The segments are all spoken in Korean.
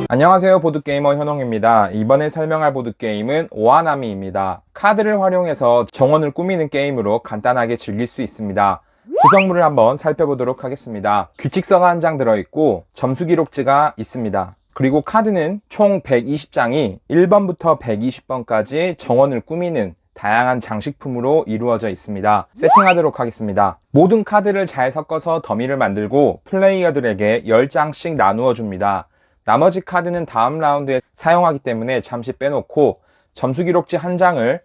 안녕하세요, 보드게이머 현홍입니다. 이번에 설명할 보드게임은 오하나미입니다. 카드를 활용해서 정원을 꾸미는 게임으로 간단하게 즐길 수 있습니다. 구성물을 한번 살펴보도록 하겠습니다. 규칙서가 한 장 들어있고 점수 기록지가 있습니다. 그리고 카드는 총 120장이 1번부터 120번까지 정원을 꾸미는 다양한 장식품으로 이루어져 있습니다. 세팅하도록 하겠습니다. 모든 카드를 잘 섞어서 더미를 만들고 플레이어들에게 10장씩 나누어 줍니다. 나머지 카드는 다음 라운드에 사용하기 때문에 잠시 빼놓고 점수 기록지 한 장을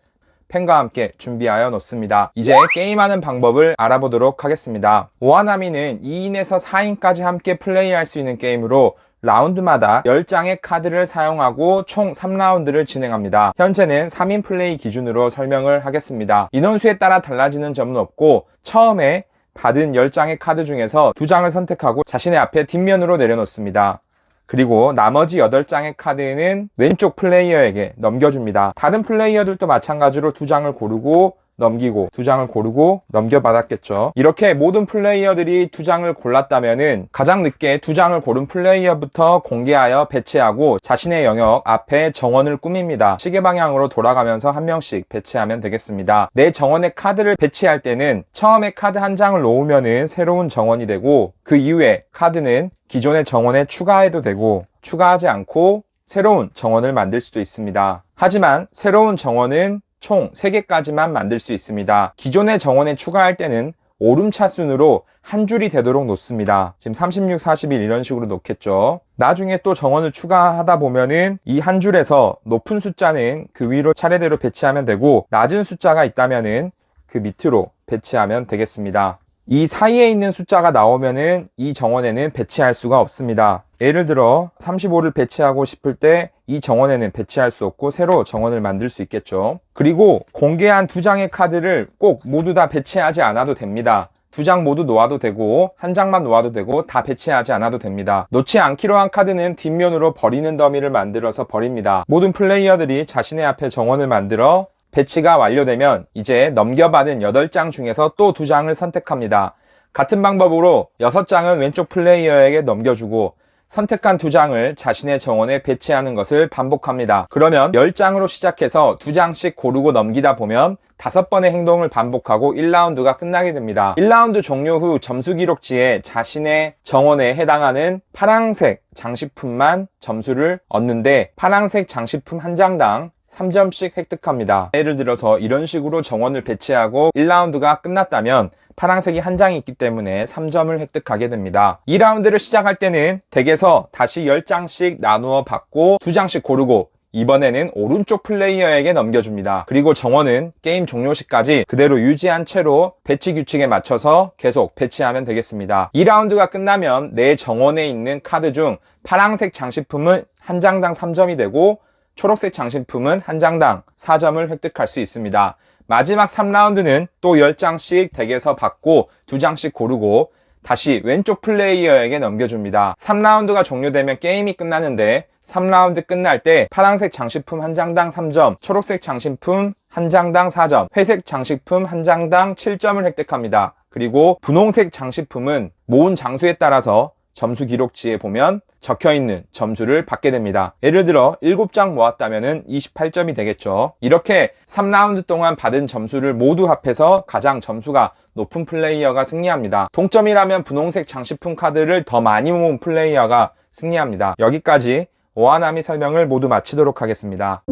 펜과 함께 준비하여 놓습니다. 이제 게임하는 방법을 알아보도록 하겠습니다. 오하나미는 2인에서 4인까지 함께 플레이할 수 있는 게임으로 라운드마다 10장의 카드를 사용하고 총 3라운드를 진행합니다. 현재는 3인 플레이 기준으로 설명을 하겠습니다. 인원수에 따라 달라지는 점은 없고 처음에 받은 10장의 카드 중에서 2장을 선택하고 자신의 앞에 뒷면으로 내려놓습니다. 그리고 나머지 8장의 카드는 왼쪽 플레이어에게 넘겨줍니다. 다른 플레이어들도 마찬가지로 2장을 고르고 넘기고 2장을 고르고 넘겨받았겠죠. 이렇게 모든 플레이어들이 2장을 골랐다면은 가장 늦게 2장을 고른 플레이어부터 공개하여 배치하고 자신의 영역 앞에 정원을 꾸밉니다. 시계 방향으로 돌아가면서 한 명씩 배치하면 되겠습니다. 내 정원에 카드를 배치할 때는 처음에 카드 한 장을 놓으면은 새로운 정원이 되고 그 이후에 카드는 기존의 정원에 추가해도 되고 추가하지 않고 새로운 정원을 만들 수도 있습니다. 하지만 새로운 정원은 총 3개까지만 만들 수 있습니다. 기존의 정원에 추가할 때는 오름차순으로 한 줄이 되도록 놓습니다. 지금 36, 41 이런 식으로 놓겠죠. 나중에 또 정원을 추가하다 보면은 이 한 줄에서 높은 숫자는 그 위로 차례대로 배치하면 되고 낮은 숫자가 있다면은 그 밑으로 배치하면 되겠습니다. 이 사이에 있는 숫자가 나오면은 이 정원에는 배치할 수가 없습니다. 예를 들어 35를 배치하고 싶을 때 이 정원에는 배치할 수 없고 새로 정원을 만들 수 있겠죠. 그리고 공개한 2장의 카드를 꼭 모두 다 배치하지 않아도 됩니다. 2장 모두 놓아도 되고 한 장만 놓아도 되고 다 배치하지 않아도 됩니다. 놓지 않기로 한 카드는 뒷면으로 버리는 더미를 만들어서 버립니다. 모든 플레이어들이 자신의 앞에 정원을 만들어 배치가 완료되면 이제 넘겨받은 8장 중에서 또 2장을 선택합니다. 같은 방법으로 6장은 왼쪽 플레이어에게 넘겨주고 선택한 2장을 자신의 정원에 배치하는 것을 반복합니다. 그러면 10장으로 시작해서 2장씩 고르고 넘기다 보면 5번의 행동을 반복하고 1라운드가 끝나게 됩니다. 1라운드 종료 후 점수 기록지에 자신의 정원에 해당하는 파란색 장식품만 점수를 얻는데 파란색 장식품 한 장당 3점씩 획득합니다. 예를 들어서 이런 식으로 정원을 배치하고 1라운드가 끝났다면 파란색이 한 장이 있기 때문에 3점을 획득하게 됩니다. 2라운드를 시작할 때는 덱에서 다시 10장씩 나누어 받고 2장씩 고르고 이번에는 오른쪽 플레이어에게 넘겨줍니다. 그리고 정원은 게임 종료 시까지 그대로 유지한 채로 배치 규칙에 맞춰서 계속 배치하면 되겠습니다. 2라운드가 끝나면 내 정원에 있는 카드 중 파란색 장식품은 한 장당 3점이 되고 초록색 장식품은 한 장당 4점을 획득할 수 있습니다. 마지막 3라운드는 또 10장씩 덱에서 받고 2장씩 고르고 다시 왼쪽 플레이어에게 넘겨줍니다. 3라운드가 종료되면 게임이 끝나는데 3라운드 끝날 때 파란색 장식품 한 장당 3점, 초록색 장식품 한 장당 4점, 회색 장식품 한 장당 7점을 획득합니다. 그리고 분홍색 장식품은 모은 장수에 따라서 점수 기록지에 보면 적혀있는 점수를 받게 됩니다. 예를 들어 7장 모았다면 28점이 되겠죠. 이렇게 3라운드 동안 받은 점수를 모두 합해서 가장 점수가 높은 플레이어가 승리합니다. 동점이라면 분홍색 장식품 카드를 더 많이 모은 플레이어가 승리합니다. 여기까지 오하나미 설명을 모두 마치도록 하겠습니다.